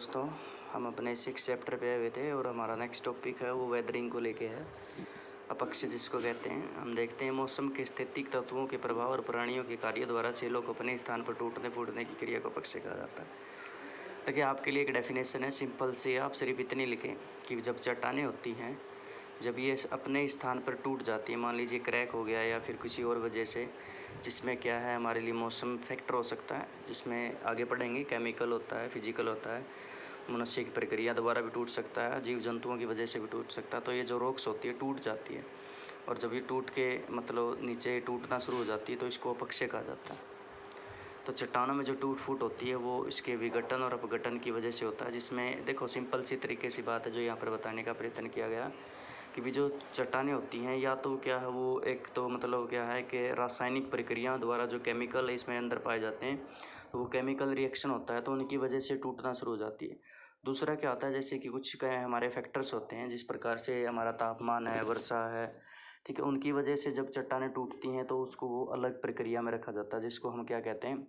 दोस्तों, हम अपने 6 चैप्टर पे आए हुए थे और हमारा नेक्स्ट टॉपिक है वो वेदरिंग को लेके है। अपक्ष जिसको कहते हैं। हम देखते हैं मौसम के स्थैतिक तत्वों के प्रभाव और प्राणियों के कार्य द्वारा सेलों को अपने स्थान पर टूटने फूटने की क्रिया को अपक्ष कहा जाता है। देखिए, आपके लिए एक डेफिनेशन है सिंपल से, आप सिर्फ इतनी लिखें कि जब चट्टानें होती हैं, जब ये अपने स्थान पर टूट जाती है, मान लीजिए क्रैक हो गया या फिर किसी और वजह से, जिसमें क्या है हमारे लिए मौसम फैक्टर हो सकता है, जिसमें आगे पढ़ेंगे केमिकल होता है, फिजिकल होता है, मनुष्य की प्रक्रिया द्वारा भी टूट सकता है, जीव जंतुओं की वजह से भी टूट सकता है। तो ये जो रॉक्स होती है टूट जाती है, और जब ये टूट के मतलब नीचे टूटना शुरू हो जाती है तो इसको अपक्षय कहा जाता है। तो चट्टानों में जो टूट फूट होती है वो इसके विघटन और अपघटन की वजह से होता है, जिसमें देखो सिंपल सी तरीके से बात है जो यहाँ पर बताने का प्रयत्न किया गया कि भी जो चट्टानें होती हैं या तो क्या है वो एक तो मतलब क्या है कि रासायनिक प्रक्रियाओं द्वारा जो केमिकल इसमें अंदर पाए जाते हैं, तो वो केमिकल रिएक्शन होता है तो उनकी वजह से टूटना शुरू हो जाती है। दूसरा क्या होता है, जैसे कि कुछ क्या हमारे फैक्टर्स होते हैं, जिस प्रकार से हमारा तापमान है, वर्षा है, ठीक है, उनकी वजह से जब चट्टानें टूटती हैं तो उसको वो अलग प्रक्रिया में रखा जाता है, जिसको हम क्या कहते हैं,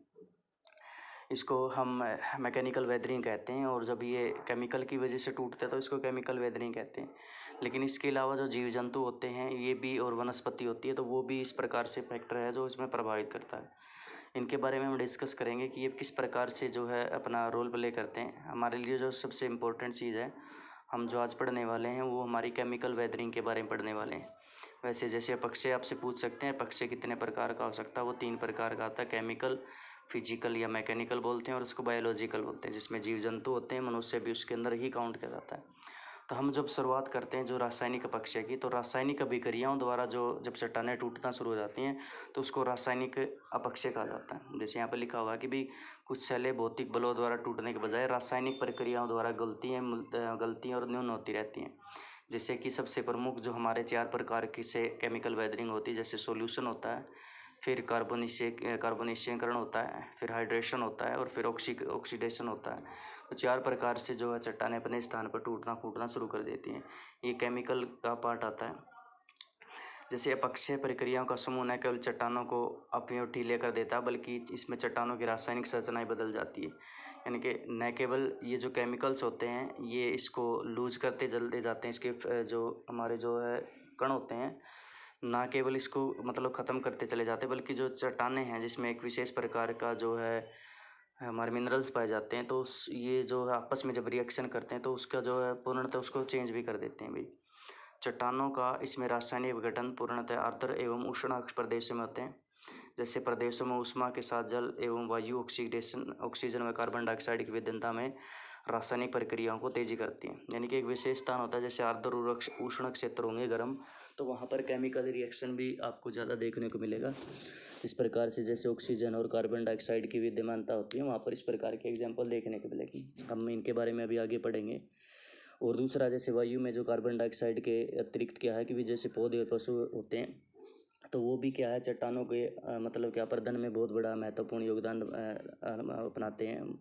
इसको हम मैकेनिकल वेदरिंग कहते हैं। और जब ये केमिकल की वजह से टूटते हैं तो इसको केमिकल वेदरिंग कहते हैं। लेकिन इसके अलावा जो जीव जंतु होते हैं ये भी, और वनस्पति होती है, तो वो भी इस प्रकार से फैक्टर है जो इसमें प्रभावित करता है। इनके बारे में हम डिस्कस करेंगे कि ये किस प्रकार से जो है अपना रोल प्ले करते हैं। हमारे लिए जो सबसे इम्पोर्टेंट चीज़ है, हम जो आज पढ़ने वाले हैं वो हमारी केमिकल वेदरिंग के बारे में पढ़ने वाले हैं। वैसे जैसे अपक्षय आपसे पूछ सकते हैं, अपक्षय कितने प्रकार का हो सकता है, वो 3 प्रकार का आता है। केमिकल, फिजिकल या मैकेनिकल बोलते हैं, और उसको बायोलॉजिकल बोलते हैं, जिसमें जीव जंतु होते हैं, मनुष्य भी उसके अंदर ही काउंट किया जाता है। तो हम जब शुरुआत करते हैं जो रासायनिक अपक्षय की, तो रासायनिक अभिक्रियाओं द्वारा जो जब चट्टानें टूटना शुरू हो जाती हैं तो उसको रासायनिक अपक्षय कहा जाता है। जैसे यहाँ पर लिखा हुआ है कि भी कुछ सेलें भौतिक बलों द्वारा टूटने के बजाय रासायनिक प्रक्रियाओं द्वारा गलतियाँ और न्यून होती रहती हैं। जैसे कि सबसे प्रमुख जो हमारे 4 प्रकार की से केमिकल वेदरिंग होती है, जैसे सॉल्यूशन होता है, फिर कार्बोनिशीकरण होता है, फिर हाइड्रेशन होता है, और फिर ऑक्सीडेशन होता है। तो 4 प्रकार से जो है चट्टानें अपने स्थान पर टूटना फूटना शुरू कर देती हैं। ये केमिकल का पार्ट आता है। जैसे अपक्षय प्रक्रियाओं का समूह न केवल चट्टानों को अपनी ओर ढीले कर देता है, बल्कि इसमें चट्टानों की रासायनिक संरचनाएं बदल जाती है। यानी कि न केवल ये जो केमिकल्स होते हैं ये इसको लूज करते जलते जाते हैं, इसके जो हमारे जो है कण होते हैं, ना केवल इसको मतलब ख़त्म करते चले जाते हैं, बल्कि जो चट्टानें हैं जिसमें एक विशेष प्रकार का जो है हमारे मिनरल्स पाए जाते हैं, तो ये जो है आपस में जब रिएक्शन करते हैं तो उसका जो है पूर्णतः उसको चेंज भी कर देते हैं भाई। चट्टानों का इसमें रासायनिक विघटन पूर्णतः आर्द्र एवं उष्ण अक्ष प्रदेशों में होते हैं। जैसे प्रदेशों में ऊष्मा के साथ जल एवं वायु ऑक्सीजन व कार्बन डाइऑक्साइड की विभिन्नता में रासायनिक प्रक्रियाओं को तेजी करती हैं। यानी कि एक विशेष स्थान होता है, जैसे आर्द्र और उष्ण क्षेत्र होंगे गर्म, तो वहाँ पर केमिकल रिएक्शन भी आपको ज़्यादा देखने को मिलेगा। इस प्रकार से जैसे ऑक्सीजन और कार्बन डाइऑक्साइड की विद्यमानता होती है वहाँ पर इस प्रकार के एग्जाम्पल देखने को मिलेगी। हम इनके बारे में अभी आगे पढ़ेंगे। और दूसरा, जैसे वायु में जो कार्बन डाइऑक्साइड के अतिरिक्त क्या है कि भी जैसे पौधे और पशु होते हैं, तो वो भी क्या है चट्टानों के मतलब क्या प्रदन में बहुत बड़ा महत्वपूर्ण योगदान अपनाते हैं।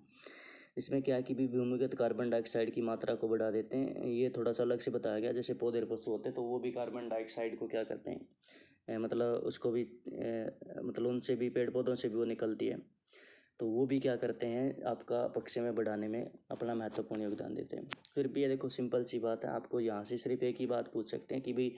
इसमें क्या है कि भी भूमिगत कार्बन डाइऑक्साइड की मात्रा को बढ़ा देते हैं। ये थोड़ा सा अलग से बताया गया। जैसे पौधे और पशु होते हैं तो वो भी कार्बन डाइऑक्साइड को क्या करते हैं, मतलब उसको भी मतलब उनसे भी, पेड़ पौधों से भी वो निकलती है, तो वो भी क्या करते हैं आपका अपक्षय में बढ़ाने में अपना महत्वपूर्ण योगदान देते हैं। फिर भी ये देखो सिंपल सी बात है, आपको यहाँ से सिर्फ एक ही बात पूछ सकते हैं कि भाई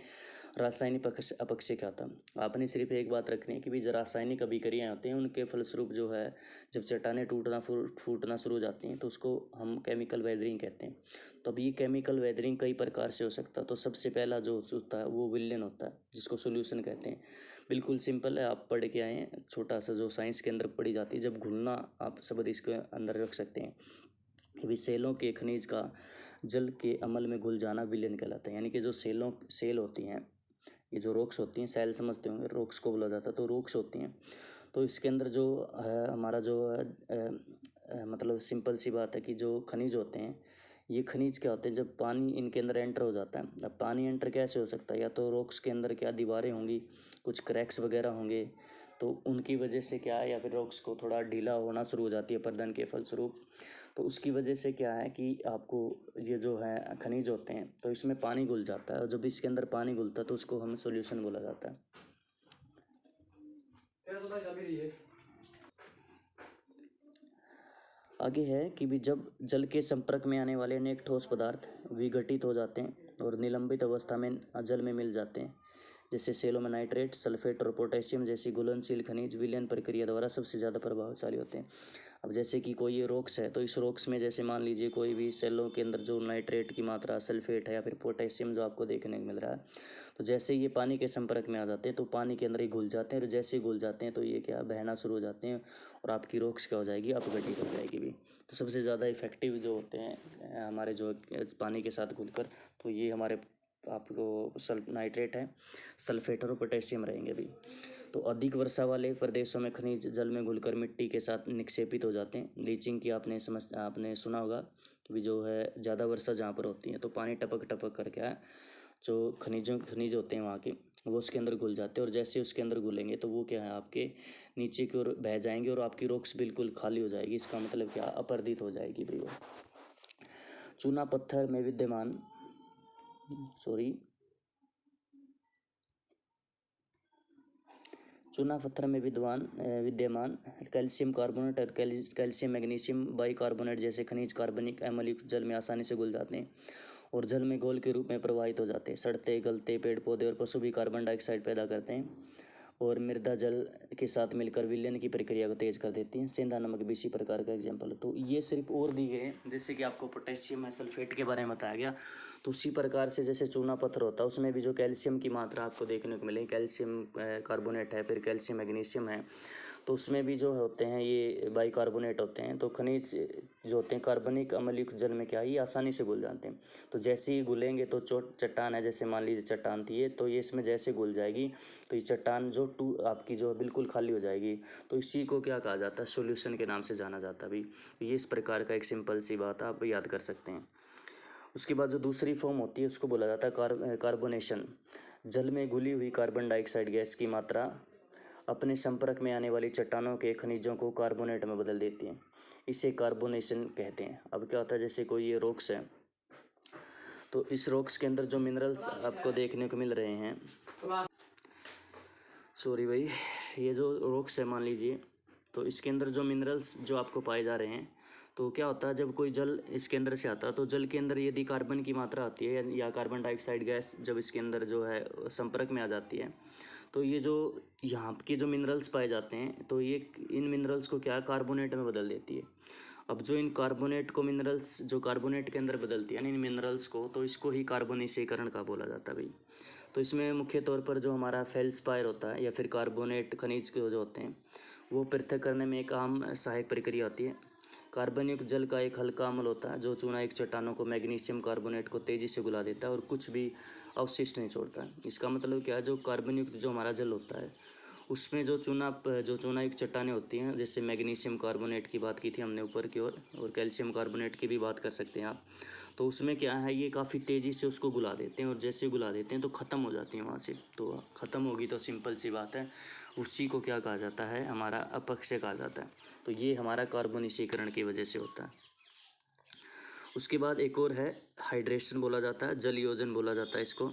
रासायनिक अपक्षय क्या था। आपने सिर्फ एक बात रखनी है कि भाई जो रासायनिक अभिक्रियाएँ होती हैं उनके फलस्वरूप जो है जब चट्टानें टूटना फूटना शुरू हो जाती हैं तो उसको हम केमिकल वेदरिंग कहते हैं। तो अब ये केमिकल वेदरिंग कई प्रकार से हो सकता है। तो सबसे पहला जो होता है वो विलयन होता है, जिसको सोल्यूशन कहते हैं। बिल्कुल सिंपल है, आप पढ़ के आए हैं, छोटा सा जो साइंस के अंदर पढ़ी जाती है। जब घुलना आप शब्द इसके अंदर रख सकते हैं कि भी सेलों के खनिज का जल के अमल में घुल जाना विलयन कहलाता है। यानी कि जो सेल होती हैं, ये जो रॉक्स होती हैं, सेल समझते होंगे, रॉक्स को बोला जाता है, तो रॉक्स होती हैं। तो इसके अंदर जो है हमारा जो मतलब सिंपल सी बात है कि जो खनिज होते हैं, ये खनिज क्या होते हैं, जब पानी इनके अंदर एंटर हो जाता है। अब पानी एंटर कैसे हो सकता है, या तो रॉक्स के अंदर क्या दीवारें होंगी, कुछ क्रैक्स वगैरह होंगे, तो उनकी वजह से क्या है, या फिर रॉक्स को थोड़ा ढीला होना शुरू हो जाती है अपर्दन के फलस्वरूप, तो उसकी वजह से क्या है कि आपको ये जो है खनिज होते हैं तो इसमें पानी घुल जाता है, और जब इसके अंदर पानी घुलता है तो उसको हमें सॉल्यूशन बोला जाता है। आगे है कि भी जब जल के संपर्क में आने वाले अनेक ठोस पदार्थ विघटित हो जाते हैं और निलंबित अवस्था में जल में मिल जाते हैं, जैसे सेलों में नाइट्रेट, सल्फेट और पोटेशियम जैसी घुलनशील खनिज विलयन प्रक्रिया द्वारा सबसे ज़्यादा प्रभावशाली होते हैं। अब जैसे कि कोई ये रॉक्स है, तो इस रॉक्स में जैसे मान लीजिए कोई भी सेलों के अंदर जो नाइट्रेट की मात्रा, सल्फेट है या फिर पोटेशियम जो आपको देखने को मिल रहा है, तो जैसे ये पानी के संपर्क में आ जाते हैं तो पानी के अंदर ही घुल जाते हैं, और जैसे ही घुल जाते हैं तो ये क्या बहना शुरू हो जाते हैं और आपकी रॉक्स क्या हो जाएगी, अपघटित हो जाएगी भी। तो सबसे ज़्यादा इफेक्टिव जो होते हैं हमारे जो पानी के साथ घुलकर, तो ये हमारे आपको नाइट्रेट है, सल्फेट और पोटेशियम रहेंगे भी। तो अधिक वर्षा वाले प्रदेशों में खनिज जल में घुलकर मिट्टी के साथ निक्षेपित हो जाते हैं। लीचिंग की आपने सुना होगा कि भी जो है ज़्यादा वर्षा जहाँ पर होती है तो पानी टपक टपक कर क्या है, जो खनिज होते हैं वहाँ के, वो उसके अंदर घुल जाते हैं, और जैसे उसके अंदर घुलेंगे तो वो क्या है आपके नीचे की ओर बह जाएंगे और आपकी रॉक्स बिल्कुल खाली हो जाएगी। इसका मतलब क्या, अपरदित हो जाएगी भाई वो। चूना पत्थर में विद्यमान चूना पत्थर में विद्यमान कैल्शियम कार्बोनेट और कैल्शियम मैग्नीशियम बाइकार्बोनेट जैसे खनिज कार्बनिक अम्ल युक्त जल में आसानी से घुल जाते हैं और जल में घोल के रूप में प्रवाहित हो जाते हैं। सड़ते गलते पेड़ पौधे और पशु भी कार्बन डाइऑक्साइड पैदा करते हैं और मृदा जल के साथ मिलकर विलयन की प्रक्रिया को तेज कर देती हैं। सेंधा नमक भी इसी प्रकार का एग्जाम्पल है। तो ये सिर्फ और दी गए, जैसे कि आपको पोटेशियम है, सल्फेट के बारे में बताया गया, तो उसी प्रकार से जैसे चूना पत्थर होता है उसमें भी जो कैल्शियम की मात्रा आपको देखने को मिलेगी, कैल्शियम कार्बोनेट है, फिर कैल्शियम मैग्नीशियम है, तो उसमें भी जो होते हैं ये बाइकार्बोनेट होते हैं। तो खनिज जो होते हैं कार्बनिक अम्ल युक्त जल में क्या है, ये आसानी से घुल जाते हैं। तो जैसे ही घुलेंगे तो चट्टान है, जैसे मान लीजिए चट्टान थी ये, तो ये इसमें जैसे घुल जाएगी तो ये चट्टान जो आपकी जो बिल्कुल खाली हो जाएगी। तो इसी को क्या कहा जाता है, सॉल्यूशन के नाम से जाना जाता है भाई। ये इस प्रकार का एक सिंपल सी बात आप याद कर सकते हैं। उसके बाद जो दूसरी फॉर्म होती है उसको बोला जाता है कार्बोनेशन। जल में घुली हुई कार्बन डाइऑक्साइड गैस की मात्रा अपने संपर्क में आने वाली चट्टानों के खनिजों को कार्बोनेट में बदल देती है, इसे कार्बोनेशन कहते हैं। अब क्या होता है, जैसे कोई ये रॉक्स है, तो इस रॉक्स के अंदर जो मिनरल्स आपको देखने को मिल रहे हैं, सॉरी भाई, ये जो रॉक्स है मान लीजिए, तो इसके अंदर जो मिनरल्स जो आपको पाए जा रहे हैं, तो क्या होता है जब कोई जल इसके अंदर से आता है तो जल के अंदर यदि कार्बन की मात्रा आती है या कार्बन डाइऑक्साइड गैस जब इसके अंदर जो है संपर्क में आ जाती है, तो ये जो यहाँ के जो मिनरल्स पाए जाते हैं तो ये इन मिनरल्स को क्या कार्बोनेट में बदल देती है। अब जो इन कार्बोनेट को मिनरल्स जो कार्बोनेट के अंदर बदलती है ना इन मिनरल्स को, तो इसको ही कार्बोनिशीकरण का बोला जाता है भाई। तो इसमें मुख्य तौर पर जो हमारा फेल्सपायर होता है या फिर कार्बोनेट खनिज के जो होते हैं वो पृथक करने में एक आम सहायक प्रक्रिया होती है। कार्बन युक्त जल का एक हल्का अम्ल होता है जो चूना एक चट्टानों को मैग्नीशियम कार्बोनेट को तेज़ी से घुला देता है और कुछ भी अवशिष्ट नहीं छोड़ता है। इसका मतलब क्या है, जो कार्बन युक्त जो हमारा जल होता है उसमें जो चूना एक चट्टानें होती हैं, जैसे मैग्नीशियम कार्बोनेट की बात की थी हमने ऊपर की ओर, और कैल्शियम कार्बोनेट की भी बात कर सकते हैं आप। तो उसमें क्या है, ये काफ़ी तेज़ी से उसको घुला देते हैं और जैसे घुला देते हैं तो ख़त्म हो जाती हैं वहाँ से। तो ख़त्म होगी तो सिंपल सी बात है, उसी को क्या कहा जाता है, हमारा अपक्षय कहा जाता है। तो ये हमारा कार्बोनिशीकरण की वजह से होता है। उसके बाद एक और है हाइड्रेशन बोला जाता है, जल योजन बोला जाता है इसको।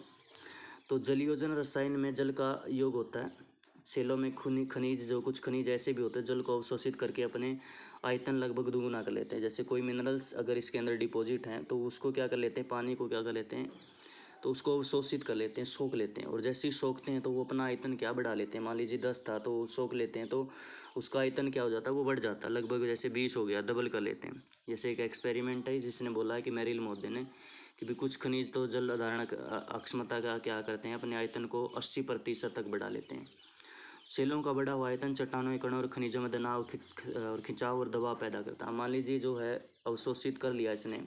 तो जल योजन रसायन में जल का योग होता है। सेलों में खनिज जो कुछ खनिज ऐसे भी होते हैं जल को अवशोषित करके अपने आयतन लगभग दोगुना कर लेते हैं। जैसे कोई मिनरल्स अगर इसके अंदर डिपॉजिट हैं तो उसको क्या कर लेते हैं, पानी को क्या कर लेते हैं, तो उसको अवशोषित कर लेते हैं, सोख लेते हैं, और जैसे ही सोखते हैं तो वो अपना आयतन क्या बढ़ा लेते हैं। मान लीजिए 10 था तो सोख लेते हैं तो उसका आयतन क्या हो जाता है, वो बढ़ जाता है, लगभग जैसे 20 हो गया, डबल कर लेते हैं। जैसे एक एक्सपेरिमेंट है जिसने बोला है कि मेरिल महोदय ने कि भी कुछ खनिज तो जल धारण अक्षमता का क्या करते हैं, अपने आयतन को 80% तक बढ़ा लेते हैं। सेलों का बढ़ा हुआ आयतन चट्टानों, कणों और खनिजों में तनाव और खिंचाव और दबाव पैदा करता है। मान लीजिए जो है अवशोषित कर लिया इसने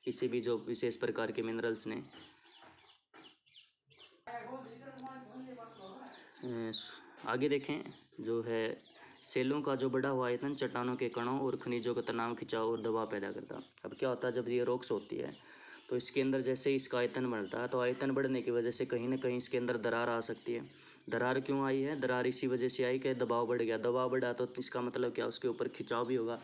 किसी भी जो विशेष प्रकार के मिनरल्स ने, आगे देखें जो है सेलों का जो बढ़ा हुआ आयतन चट्टानों के कणों और खनिजों का तनाव, खिंचाव और दबाव पैदा करता। अब क्या होता है, जब ये रॉक्स होती है तो इसके अंदर जैसे इसका आयतन बढ़ता है तो आयतन बढ़ने की वजह से कहीं ना कहीं इसके अंदर दरार आ सकती है। दरार क्यों आई है, दरार इसी वजह से आई कि दबाव बढ़ गया, दबाव बढ़ा तो इसका मतलब क्या, उसके ऊपर खिंचाव भी होगा।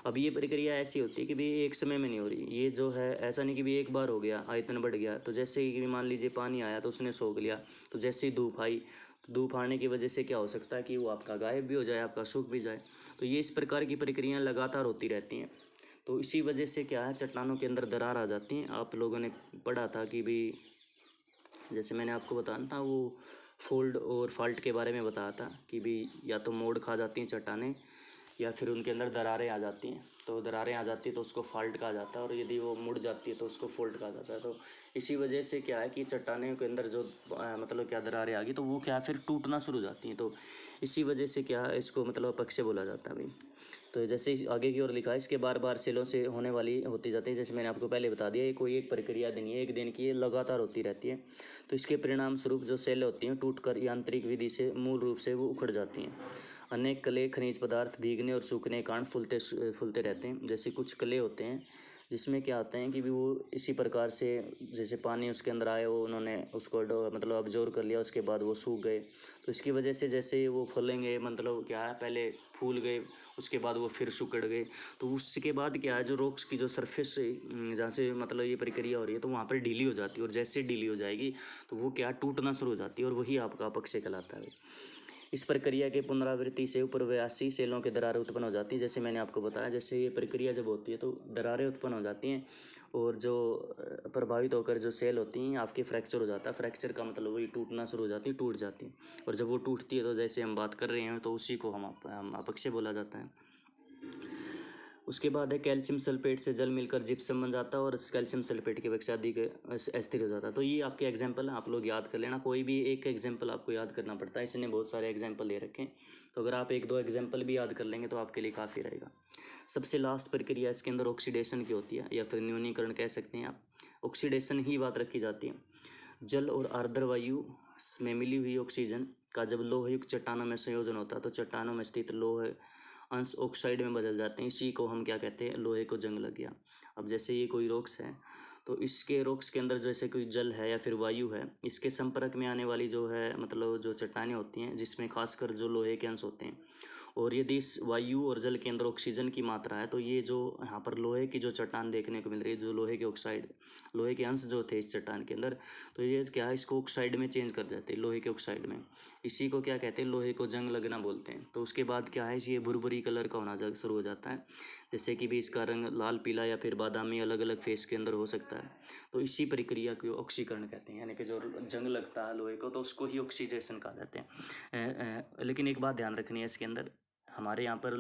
अब ये प्रक्रिया ऐसी होती है कि भी एक समय में नहीं हो रही, ये जो है ऐसा नहीं कि भी एक बार हो गया आयतन बढ़ गया, तो जैसे ही मान लीजिए पानी आया तो उसने सोख लिया, तो जैसे ही धूप आई, धूप आने की वजह से क्या हो सकता है कि वो आपका गायब भी हो जाए, आपका सूख भी जाए। तो ये इस प्रकार की प्रक्रियाएं लगातार होती रहती हैं। तो इसी वजह से क्या है, चट्टानों के अंदर दरार आ जाती हैं। आप लोगों ने पढ़ा था कि भी, जैसे मैंने आपको बताया था वो फोल्ड और फॉल्ट के बारे में बताया था कि भी या तो मोड़ खा जाती हैं चट्टानें या फिर उनके अंदर दरारें आ जाती हैं। तो दरारें आ जाती है तो उसको फॉल्ट कहा जाता है, और यदि वो मुड़ जाती है तो उसको फोल्ड कहा जाता है। तो इसी वजह से क्या है कि चट्टानों के अंदर जो मतलब क्या दरारें आ गई तो वो क्या है, फिर टूटना शुरू हो जाती हैं। तो इसी वजह से क्या है, इसको मतलब अपक्षय बोला जाता है भाई। तो जैसे आगे की ओर लिखा है, इसके बार बार सेलों से होने वाली होती जाती है। जैसे मैंने आपको पहले बता दिया, ये कोई एक प्रक्रिया नहीं है, एक दिन की, ये लगातार होती रहती है। तो इसके परिणाम स्वरूप जो सेल होती हैं टूटकर यांत्रिक विधि से मूल रूप से वो उखड़ जाती हैं। अनेक कले खनिज पदार्थ भीगने और सूखने के कारण फूलते रहते हैं। जैसे कुछ कले होते हैं जिसमें क्या होते हैं कि भी वो इसी प्रकार से, जैसे पानी उसके अंदर आए, वो उन्होंने उसको मतलब अब्जॉर्व कर लिया, उसके बाद वो सूख गए। तो इसकी वजह से जैसे वो फलेंगे, मतलब क्या है, पहले फूल गए, उसके बाद वो फिर सिकुड़ गए। तो उसके बाद क्या है, जो रॉक्स की जो सरफेस जहाँ से मतलब ये प्रक्रिया हो रही है तो वहाँ पर ढीली हो जाती है, और जैसे ढीली हो जाएगी तो वो क्या टूटना शुरू हो जाती है, और वही आपका अपक्षय कहलाता है। इस प्रक्रिया के पुनरावृत्ति से उपरव्यासी सेलों के दरारें उत्पन्न हो जाती हैं। जैसे मैंने आपको बताया, जैसे ये प्रक्रिया जब होती है तो दरारें उत्पन्न हो जाती हैं, और जो प्रभावित होकर जो सेल होती हैं आपकी फ्रैक्चर हो जाता है। फ्रैक्चर का मतलब वही टूटना शुरू हो जाती है, टूट जाती है। और जब वो टूटती है तो जैसे हम बात कर रहे हैं तो उसी को हम अपक्षय बोला जाता है। उसके बाद है कैल्शियम सल्फेट से जल मिलकर जिप्सम बन जाता है, और कैल्शियम सल्फेट की अपेक्षा अधिक अस्थिर हो जाता है। तो ये आपके एग्जाम्पल हैं, आप लोग याद कर लेना। कोई भी एक एग्जाम्पल आपको याद करना पड़ता है, इसने बहुत सारे एग्जाम्पल दे रखे हैं। तो अगर आप एक दो एग्जाम्पल भी याद कर लेंगे तो आपके लिए काफ़ी रहेगा। सबसे लास्ट प्रक्रिया इसके अंदर ऑक्सीडेशन की होती है, या फिर न्यूनीकरण कह सकते हैं आप। ऑक्सीडेशन ही बात रखी जाती है। जल और आर्द्र वायु में मिली हुई ऑक्सीजन का जब लोहयुक्त चट्टानों में संयोजन होता है तो चट्टानों में स्थित लोह अंश ऑक्साइड में बदल जाते हैं। इसी को हम क्या कहते हैं, लोहे को जंग लग गया। अब जैसे ये कोई रॉक्स है, तो इसके रॉक्स के अंदर जैसे कोई जल है या फिर वायु है, इसके संपर्क में आने वाली जो है मतलब जो चट्टानें होती हैं, जिसमें खासकर जो लोहे के अंश होते हैं, और यदि इस वायु और जल के अंदर ऑक्सीजन की मात्रा है तो ये जो यहाँ पर लोहे की जो चट्टान देखने को मिल रही है, जो लोहे के ऑक्साइड, लोहे के अंश जो थे इस चट्टान के अंदर, तो ये क्या है, इसको ऑक्साइड में चेंज कर देते हैं, लोहे के ऑक्साइड में। इसी को क्या कहते हैं, लोहे को जंग लगना बोलते हैं। तो उसके बाद क्या है, ये भुरभुरी कलर का होना शुरू हो जाता है। जैसे कि भी इसका रंग लाल, पीला या फिर बादामी अलग अलग फेस के अंदर हो सकता है। तो इसी प्रक्रिया को ऑक्सीकरण कहते हैं, यानी कि जो जंग लगता है लोहे को तो उसको ही ऑक्सीडेशन कहा जाते हैं। लेकिन एक बात ध्यान रखनी है इसके अंदर, हमारे यहाँ पर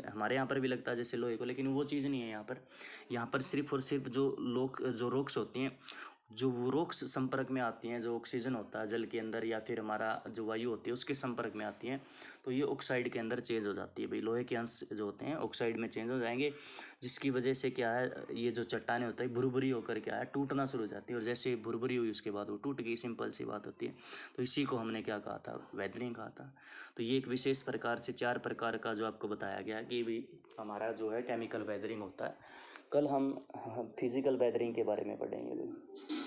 हमारे यहाँ पर भी लगता है जैसे लोहे को, लेकिन वो चीज़ नहीं है यहाँ पर। यहाँ पर सिर्फ और सिर्फ जो रॉक्स होती हैं, जो वो रॉक्स संपर्क में आती हैं, जो ऑक्सीजन होता है जल के अंदर या फिर हमारा जो वायु होती है उसके संपर्क में आती हैं, तो ये ऑक्साइड के अंदर चेंज हो जाती है भाई। लोहे के अंश जो होते हैं ऑक्साइड में चेंज हो जाएंगे, जिसकी वजह से क्या है, ये जो चट्टानें होता है भुरभुरी होकर क्या है, टूटना शुरू हो जाती है। और जैसे भुरभुरी हुई उसके बाद वो टूट गई, सिंपल सी बात होती है। तो इसी को हमने क्या कहा था, वेदरिंग कहा था। तो ये एक विशेष प्रकार से 4 प्रकार का जो आपको बताया गया कि भी हमारा जो है केमिकल वेदरिंग होता है। कल हम फिजिकल वेदरिंग के बारे में पढ़ेंगे भाई।